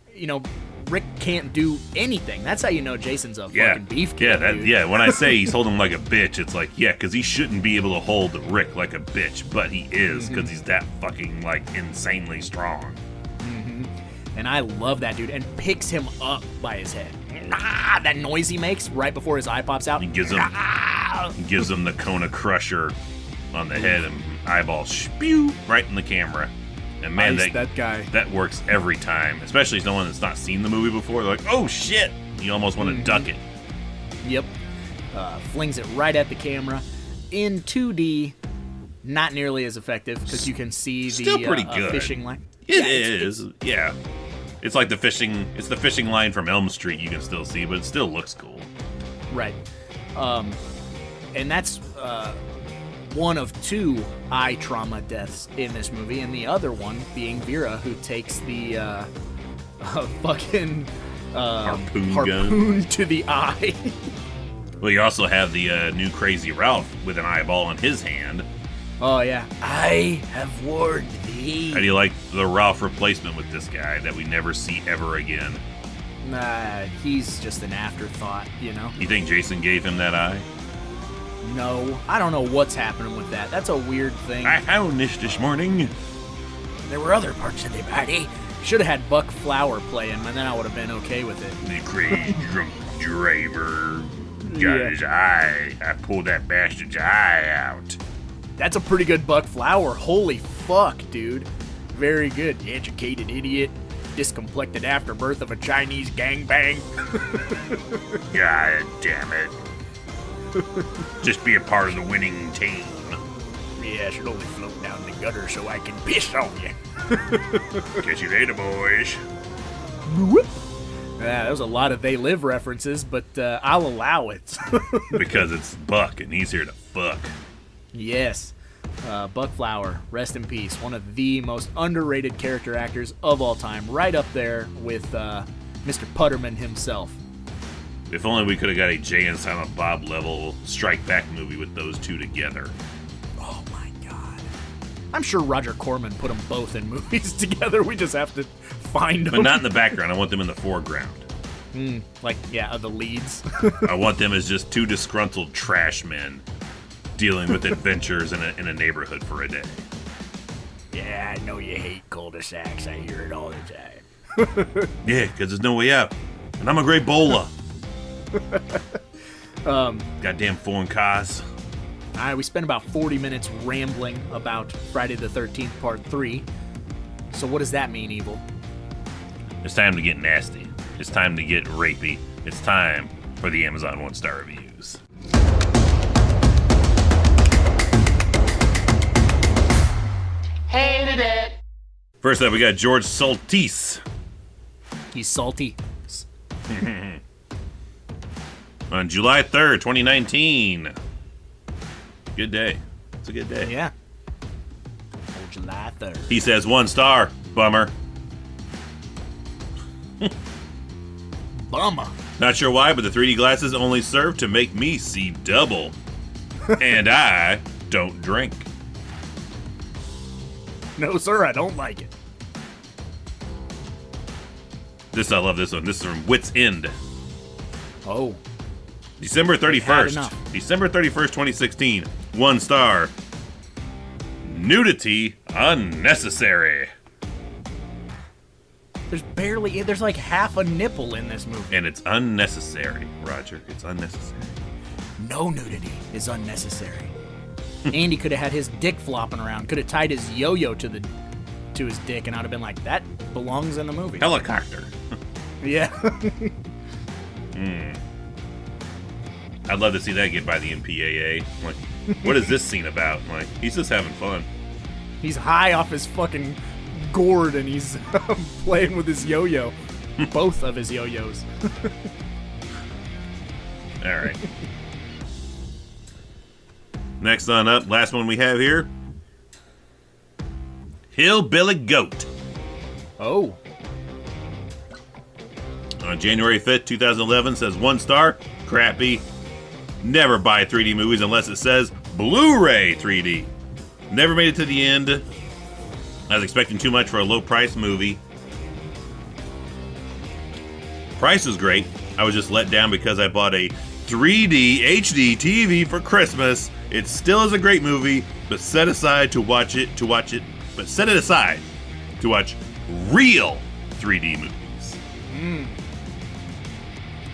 Rick can't do anything. That's how you know Jason's a fucking beefcake. Yeah, when I say he's holding him like a bitch, it's like, yeah, because he shouldn't be able to hold Rick like a bitch, but he is, because he's that fucking, like, insanely strong. And I love that dude, and picks him up by his head. That noise he makes right before his eye pops out. He gives him the Kona Crusher on the head, and eyeball spew right in the camera. And man, that guy. That works every time, especially someone that's not seen the movie before. They're like, oh shit! You almost want to duck it. Yep. Flings it right at the camera. In 2D, not nearly as effective, because you can see the Still pretty good. fishing line. It is. Yeah. It's like the fishing line from Elm Street you can still see, but it still looks cool. Right. And that's one of 2 eye trauma deaths in this movie, and the other one being Vera, who takes the fucking harpoon to the eye. Well, you also have the new Crazy Ralph with an eyeball in his hand. Oh, yeah. I have warned thee. How do you like the Ralph replacement with this guy that we never see ever again? Nah, he's just an afterthought, You think Jason gave him that eye? No, I don't know what's happening with that. That's a weird thing. I found this morning. There were other parts of the body. Should have had Buck Flower play him, and then I would have been okay with it. The crazy drunk driver got his eye. I pulled that bastard's eye out. That's a pretty good Buck Flower. Holy fuck, dude. Very good. Educated idiot. Discomplected afterbirth of a Chinese gangbang. God damn it. Just be a part of the winning team. Yeah, I should only float down the gutter so I can piss on you. Catch you later, boys. Yeah, there was a lot of They Live references, but I'll allow it. Because it's Buck and he's here to fuck. Yes. Buck Flower, rest in peace. One of the most underrated character actors of all time. Right up there with Mr. Putterman himself. If only we could have got a Jay and Silent Bob level Strike Back movie with those two together. Oh my god. I'm sure Roger Corman put them both in movies together. We just have to find them. But not in the background. I want them in the foreground. The leads. I want them as just 2 disgruntled trash men dealing with adventures in a neighborhood for a day. Yeah, I know you hate cul-de-sacs. I hear it all the time. Yeah, because there's no way out. And I'm a great bowler. Goddamn foreign cars. All right, we spent about 40 minutes rambling about Friday the 13th Part 3. So what does that mean, Evil? It's time to get nasty. It's time to get rapey. It's time for the Amazon 1-star reviews. Hated it. First up, we got George Saltise. He's salty. On July 3rd, 2019. Good day. It's a good day. Yeah. Oh, July 3rd. He says 1 star. Bummer. Bummer. Not sure why, but the 3D glasses only serve to make me see double. And I don't drink. No, sir, I don't like it. I love this one. This is from Wits End. Oh. December Had 31st. enough. December 31st, 2016. 1 star. Nudity unnecessary. There's like half a nipple in this movie. And it's unnecessary, Roger. It's unnecessary. No nudity is unnecessary. Andy could have had his dick flopping around. Could have tied his yo-yo to his dick, and I'd have been like, that belongs in the movie. Helicopter. Yeah. I'd love to see that get by the MPAA. Like, what is this scene about? Like, he's just having fun. He's high off his fucking gourd, and he's playing with his yo-yo. Both of his yo-yos. All right. Next on up, last one we have here. Hillbilly Goat. Oh. On January 5th, 2011, says 1 star. Crappy. Never buy 3D movies unless it says Blu-ray 3D. Never made it to the end. I was expecting too much for a low-price movie. Price was great. I was just let down because I bought a 3D HD TV for Christmas. It still is a great movie, but set aside to watch it, but set it aside to watch real 3D movies.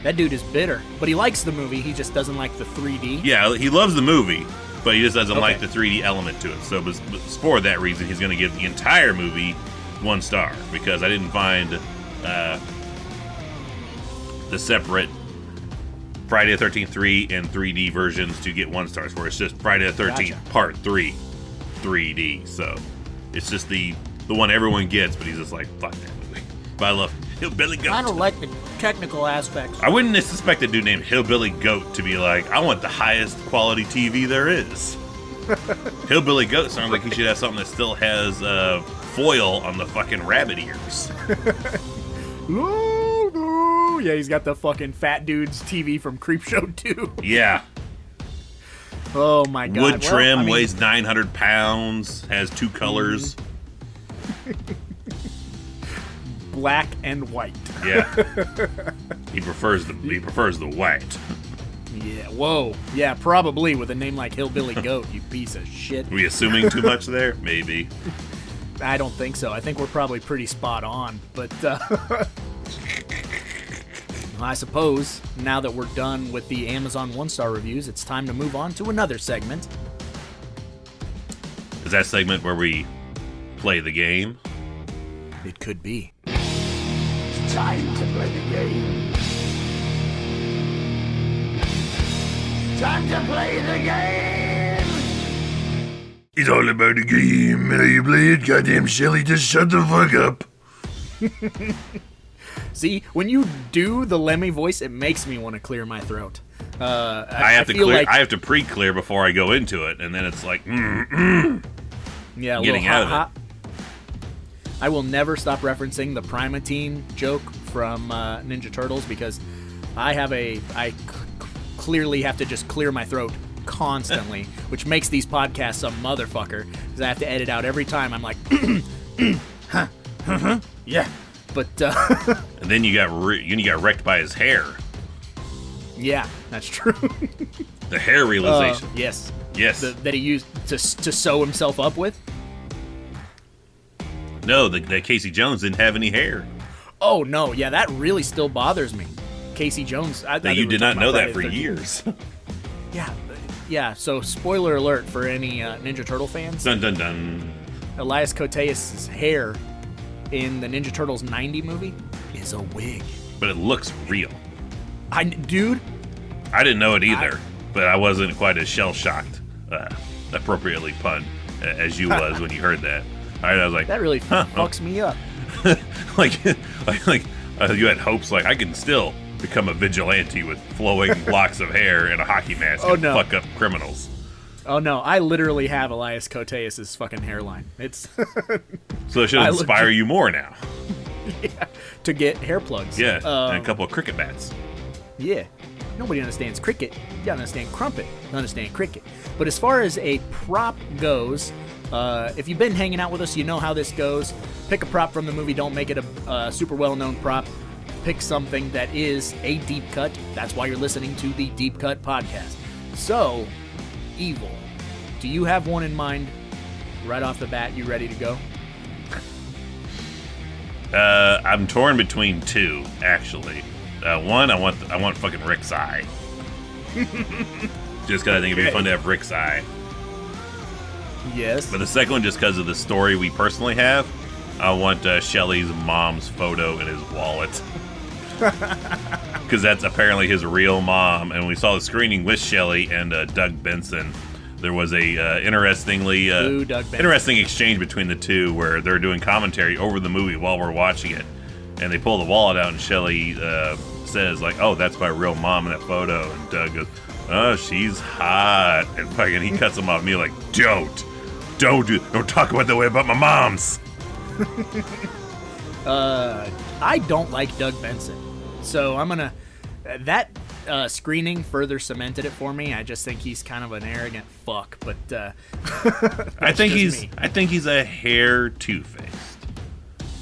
That dude is bitter, but he likes the movie. He just doesn't like the 3D. Yeah, he loves the movie, but he just doesn't Okay. like the 3D element to it. So for that reason, he's going to give the entire movie 1 star, because I didn't find the separate Friday the 13th 3 and 3D versions to get 1 stars for. It's just Friday the 13th Gotcha. Part 3 3D. So it's just the one everyone gets, but he's just like, fuck that movie. But I love Hillbilly Goat. I don't like the technical aspects. I wouldn't suspect a dude named Hillbilly Goat to be like, I want the highest quality TV there is. Hillbilly Goat sounds like he should have something that still has foil on the fucking rabbit ears. No, no. Yeah, he's got the fucking fat dude's TV from Creepshow 2. Yeah. Oh my god. Wood trim, Well, I mean, weighs 900 pounds, has 2 colors. black and white. Yeah. He prefers the white. Yeah, whoa. Yeah, probably with a name like Hillbilly Goat, you piece of shit. Are we assuming too much there? Maybe. I don't think so. I think we're probably pretty spot on. But I suppose now that we're done with the Amazon 1-star reviews, it's time to move on to another segment. Is that segment where we play the game? It could be. Time to play the game. Time to play the game. It's all about the game. How you play it? Goddamn, Shelly, just shut the fuck up. See, when you do the Lemmy voice, it makes me want to clear my throat. I have to feel clear. like- I have to pre-clear before I go into it, and then it's like, Yeah, a Getting little out of it. hot. I will never stop referencing the Primatine joke from Ninja Turtles because I clearly have to just clear my throat constantly, which makes these podcasts a motherfucker because I have to edit out every time. I'm like, yeah, but and then you got wrecked by his hair. yeah, that's true. The hair realization. Yes, Yes. that he used to sew himself up with. No, that Casey Jones didn't have any hair. Oh no, yeah, that really still bothers me. Casey Jones. I Now, thought you we did were not talking know about that for Friday the 13th. years. Yeah. So, spoiler alert for any Ninja Turtle fans: Dun dun dun. Elias Koteas' hair in the Ninja Turtles '90 movie is a wig. But it looks real. Dude, I didn't know it either, but I wasn't quite as shell-shocked, appropriately pun, as you was when you heard that. I was like, that really fucks me up. like you had hopes like I can still become a vigilante with flowing locks of hair and a hockey mask Oh, and no. fuck up criminals. Oh no, I literally have Elias Koteas' fucking hairline. It's So it should I inspire legit- you more now. to get hair plugs. Yeah, and a couple of cricket bats. Yeah. Nobody understands cricket. You gotta understand crumpet. You understand cricket. But as far as a prop goes, if you've been hanging out with us, you know how this goes. Pick a prop from the movie. Don't make it a super well-known prop. Pick something that is a deep cut. That's why you're listening to the Deep Cut podcast. So, Evil, do you have one in mind right off the bat? You ready to go? I'm torn between 2, actually. One, I want fucking Rick's eye. Just because I think it'd be fun to have Rick's eye. Yes. But the second one, just because of the story we personally have, I want Shelly's mom's photo in his wallet. Because that's apparently his real mom. And we saw the screening with Shelly and Doug Benson. There was a Ooh, Doug Benson. interesting exchange between the two where they're doing commentary over the movie while we're watching it. And they pull the wallet out and Shelly says, like, oh, that's my real mom in that photo. And Doug goes, oh, she's hot. And fucking he cuts him off me like, don't talk about that way about my moms. I don't like Doug Benson. So I'm gonna that screening further cemented it for me. I just think he's kind of an arrogant fuck. But I think he's a hair two-faced.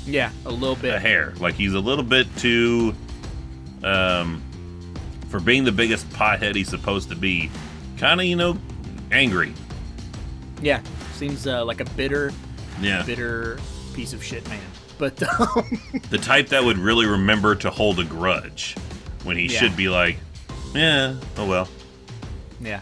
Yeah, a little bit. A hair. Like, he's a little bit too, for being the biggest pothead he's supposed to be, kind of, angry. Yeah, seems like a bitter piece of shit man. But the type that would really remember to hold a grudge when he should be like, yeah, oh well. Yeah.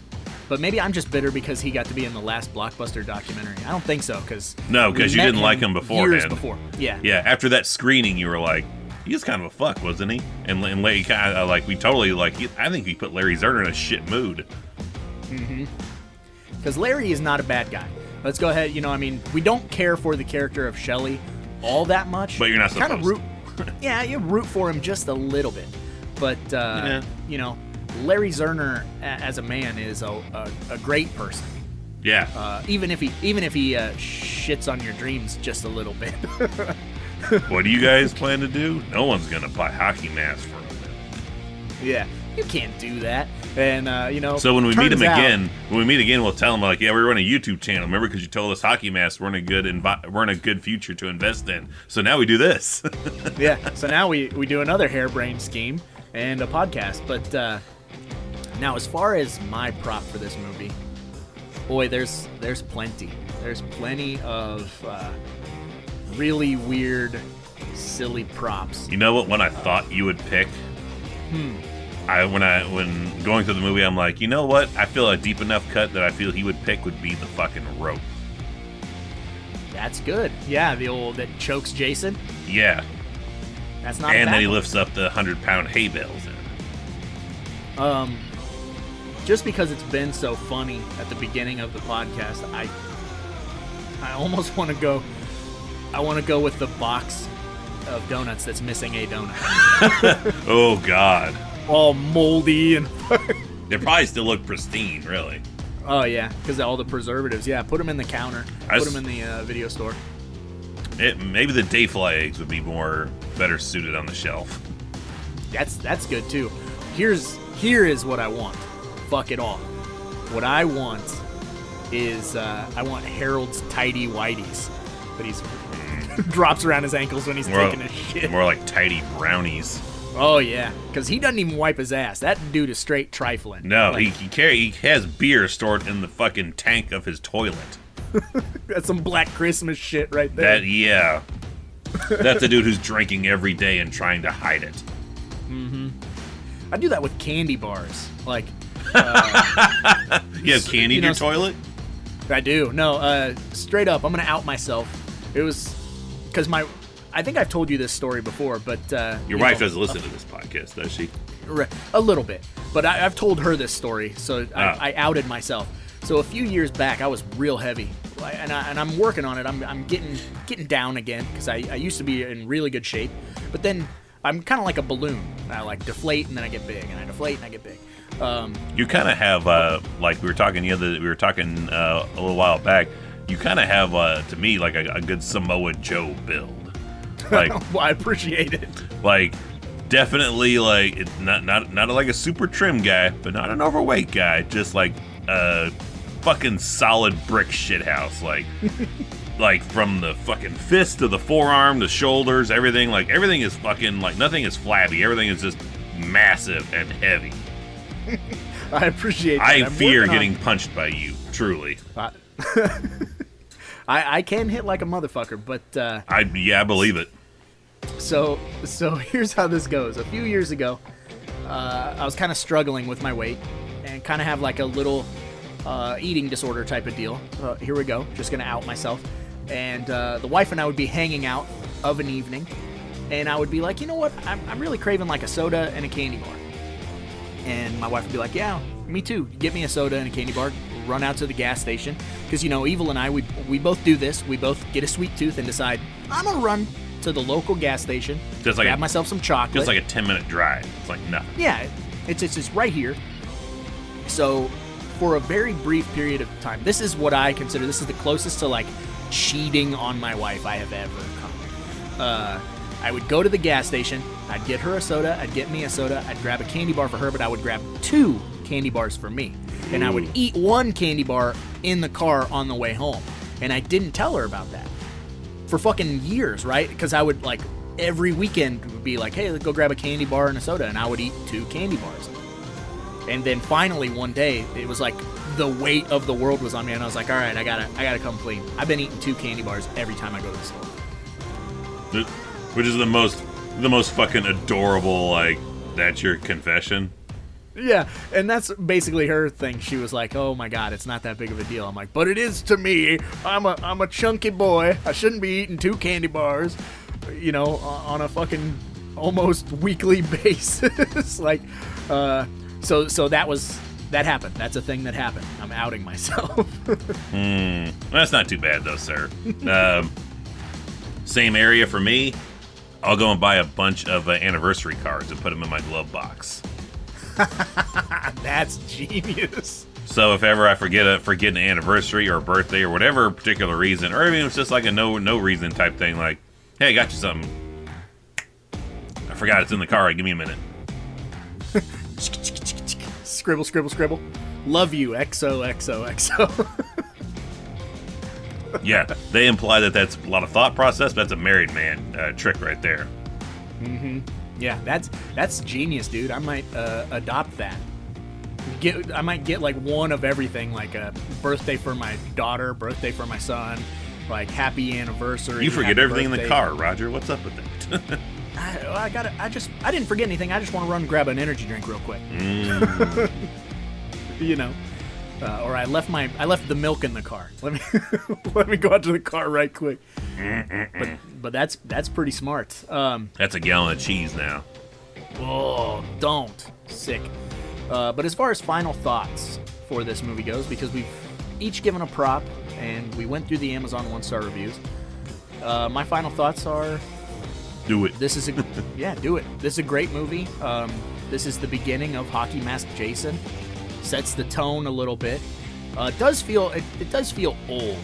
But maybe I'm just bitter because he got to be in the last Blockbuster documentary. I don't think so, because... No, because you didn't like him beforehand. Years before, yeah. Yeah, after that screening, you were like, he was kind of a fuck, wasn't he? And Larry kind of, we totally, I think he put Larry Zerner in a shit mood. Mm-hmm. Because Larry is not a bad guy. Let's go ahead, we don't care for the character of Shelley all that much. But you're not supposed to. Yeah, you root for him just a little bit. But, Larry Zerner as a man is a great person. Yeah. Even if he shits on your dreams just a little bit. What do you guys plan to do? No one's gonna buy hockey masks for him. Yeah, you can't do that. And So when we meet him again, we'll tell him yeah, we run a YouTube channel. Remember, because you told us hockey masks weren't a good future to invest in. So now we do this. Yeah. So now we do another harebrained scheme and a podcast. But now, as far as my prop for this movie, boy, there's plenty. There's plenty of really weird, silly props. You know what one I thought you would pick? When going through the movie, I'm like, you know what? I feel a deep enough cut that I feel he would pick would be the fucking rope. That's good. Yeah, the old that chokes Jason. Yeah. That's not. And a bad then he one. lifts up the 100-pound hay bales in. Just because it's been so funny at the beginning of the podcast, I almost want to go. I want to go with the box of donuts that's missing a donut. Oh God. All moldy and. They probably still look pristine, really. Oh yeah, because all the preservatives. Yeah, put them in the counter. Put them in the video store. Maybe the Dayfly eggs would be better suited on the shelf. That's good too. Here is what I want. Fuck it all. What I want is I want Harold's tidy whities, but he's drops around his ankles when he's taking a shit. More like tidy brownies. Oh yeah, because he doesn't even wipe his ass. That dude is straight trifling. No, he has beer stored in the fucking tank of his toilet. That's some Black Christmas shit right there. That's a dude who's drinking every day and trying to hide it. Mm-hmm. I do that with candy bars. Like, you have candy in your toilet? I do. No, straight up, I'm gonna out myself. It was because I think I've told you this story before, but your wife doesn't listen to this podcast, does she? A little bit, but I've told her this story, so I outed myself. So a few years back, I was real heavy, and I'm working on it. I'm getting down again because I used to be in really good shape, but then I'm kind of like a balloon. I deflate and then I get big, and I deflate and I get big. You kind of have like we were talking a little while back. You kind of have to me like a good Samoa Joe build. Like, well, I appreciate it. Like, definitely like it's not like a super trim guy, but not an overweight guy. Just like a fucking solid brick shithouse. Like, like from the fucking fist to the forearm, the shoulders, everything. Like everything is fucking like nothing is flabby. Everything is just massive and heavy. I appreciate that. I fear getting punched by you, truly. I can hit like a motherfucker, but I believe it. So here's how this goes. A few years ago, I was kind of struggling with my weight and kind of have like a little eating disorder type of deal. Here we go. Just gonna out myself. And the wife and I would be hanging out of an evening, and I would be like, you know what? I'm really craving like a soda and a candy bar. And my wife would be like, yeah, me too. Get me a soda and a candy bar. Run out to the gas station. Because, Evil and I, we both do this. We both get a sweet tooth and decide, I'm going to run to the local gas station, grab myself some chocolate. Just like a 10-minute drive. It's like nothing. Yeah, it's just right here. So, for a very brief period of time, this is what I consider, this is the closest to, like, cheating on my wife I have ever come. I would go to the gas station. I'd get her a soda, I'd get me a soda, I'd grab a candy bar for her, but I would grab 2 candy bars for me. And I would eat 1 candy bar in the car on the way home. And I didn't tell her about that for fucking years, right? Because I would, like, every weekend would be like, hey, let's go grab a candy bar and a soda, and I would eat 2 candy bars. And then finally one day, it was like the weight of the world was on me, and I was like, all right, I gotta come clean. I've been eating 2 candy bars every time I go to the store. Which is the most fucking adorable, like, that's your confession. Yeah, and that's basically her thing. She was like, oh my god, it's not that big of a deal. I'm like, but it is to me. I'm a chunky boy. I shouldn't be eating 2 candy bars, you know, on a fucking almost weekly basis. Like, so that happened. That's a thing that happened. I'm outing myself. That's not too bad, though, sir. Same area for me. I'll go and buy a bunch of anniversary cards and put them in my glove box. That's genius. So if ever I forget an anniversary or a birthday or whatever particular reason, or even it's just like a no reason type thing, like, hey, I got you something. I forgot it's in the car. Give me a minute. Scribble, scribble, scribble. Love you, XOXOXO. Yeah, they imply that that's a lot of thought process, but that's a married man trick right there. Mm-hmm. Yeah, that's genius, dude. I might adopt that. I might get like one of everything, like a birthday for my daughter, birthday for my son, like happy anniversary. You forget everything birthday. in the car, Roger. What's up with that? I didn't forget anything. I just want to run and grab an energy drink real quick. You know. Or I left the milk in the car. Let me go out to the car right quick. But that's pretty smart. That's a gallon of cheese now. Oh, don't. Sick. But as far as final thoughts for this movie goes, because we've each given a prop and we went through the Amazon 1-star reviews, my final thoughts are: Do it. do it. This is a great movie. This is the beginning of Hockey Mask Jason. Sets the tone a little bit. It does feel old.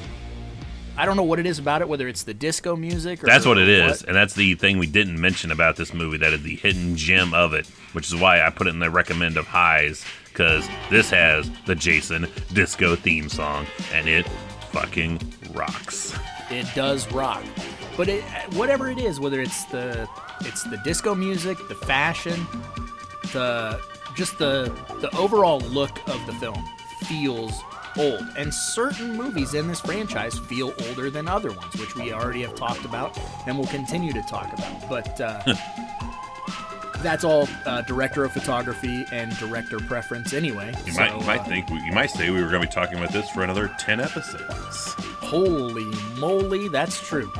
I don't know what it is about it, whether it's the disco music or that's what it is, what. and that's the thing we didn't mention about this movie. That is the hidden gem of it, which is why I put it in the recommend of highs, because this has the Jason disco theme song, and it fucking rocks. It does rock. But whatever it is, whether it's the disco music, the fashion, the overall look of the film feels old. And certain movies in this franchise feel older than other ones, which we already have talked about and will continue to talk about. But that's all director of photography and director preference anyway. You might say we were going to be talking about this for another 10 episodes. Holy moly, that's true.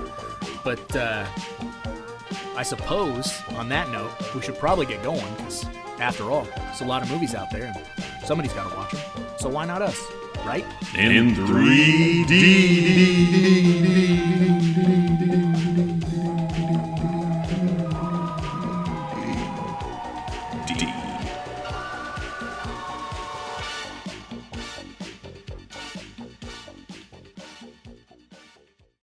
But I suppose, on that note, we should probably get going, because after all, there's a lot of movies out there, and somebody's got to watch them. So why not us, right? In 3D.